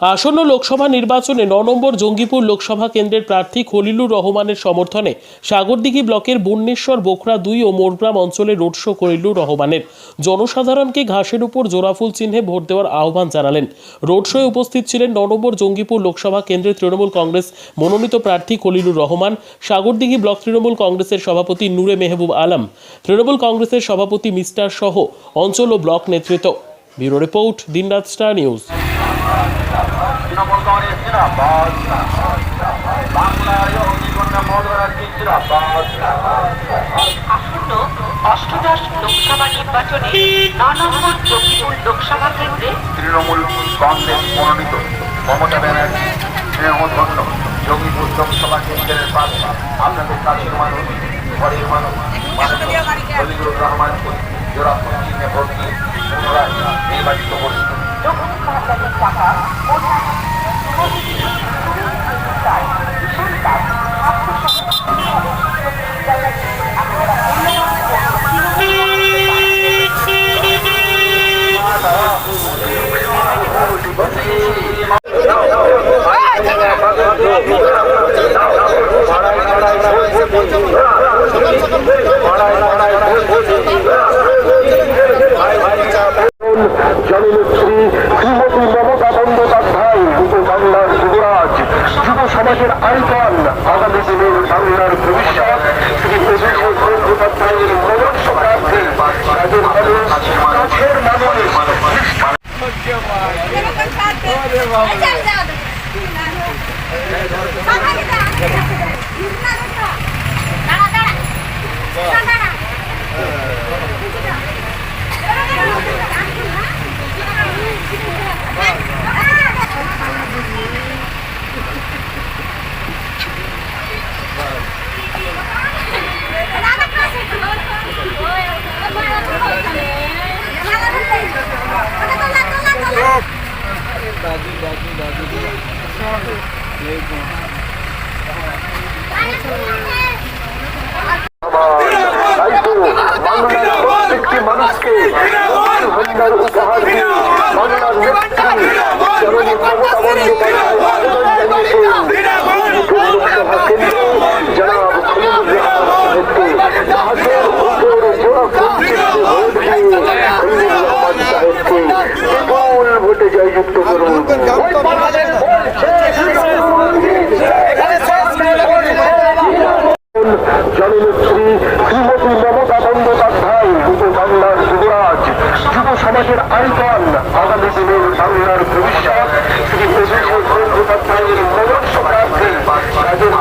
আসন্ন লোকসভা নির্বাচনে ৯ নম্বর জঙ্গিপুর লোকসভা কেন্দ্রের প্রার্থী খলিলুর রহমানের সমর্থনে সাগরদিঘি ব্লকের বন্যেশ্বর বোখরা ২ ও মোরগ্রাম অঞ্চলে রোড শো খলিলুর রহমানের। জনসাধারণকে ঘাসের উপর জোড়াফুল চিহ্নে ভোট দেওয়ার আহ্বান জানালেন। রোড শোয়ে উপস্থিত ছিলেন ৯ নম্বর জঙ্গিপুর লোকসভা কেন্দ্রের তৃণমূল কংগ্রেস মনোনীত প্রার্থী খলিলুর রহমান, সাগরদিঘি ব্লক তৃণমূল কংগ্রেসের সভাপতি নূরে মেহবুব আলম, তৃণমূল কংগ্রেসের সভাপতি মিস্টার সহ অঞ্চল ও ব্লক নেতৃত্ব। ব্যুরো রিপোর্ট, দিনরাত স্টার নিউজ। আসন্ন অষ্টাদশ লোকসভা নির্বাচনে ৯ নম্বর জঙ্গিপুর লোকসভা কেন্দ্রে তৃণমূল কংগ্রেস মনোনীত মমতা ব্যানার্জি স্নেহধন্য জঙ্গিপুর লোকসভা কেন্দ্রের প্রার্থী আপনাদের কাছের মানুষ, ঘরের মানুষ খলিলুর রহমানকে জোড়া ফুল চিহ্নে ভোট দিয়ে পুনরায় নির্বাচিত করুন। জননেত্রী শ্রীমতী মমতা বন্দ্যোপাধ্যায় বাংলার যুবরাজ, যুব সমাজের আইকন, আগামী দিনের বাংলার ভবিষ্যৎ শ্রী অভিষেক বন্দ্যোপাধ্যায়ের মনোনীত প্রার্থী রাজ্যের কাছের প্রত্যেকটি মানুষকে উপহার দিয়ে বাংলার নেত্রী জননী মমতা বন্দ্যোপাধ্যায় জনাব খলিলুর রহমানকে ঘাসের উপর জোড়া ফুল চিহ্নে ভোট দিয়ে খলিলুর রহমান সাহেবকে বিপুল ভোটে জয়যুক্ত করুন। জননেত্রী শ্রীমতী মমতা বন্দ্যোপাধ্যায় বাংলার যুবরাজ, যুব সমাজের আইকন, আগামী দিনের বাংলার ভবিষ্যৎ শ্রী অভিষেক বন্দ্যোপাধ্যায়ের মনোনীত প্রার্থী রাজ্যের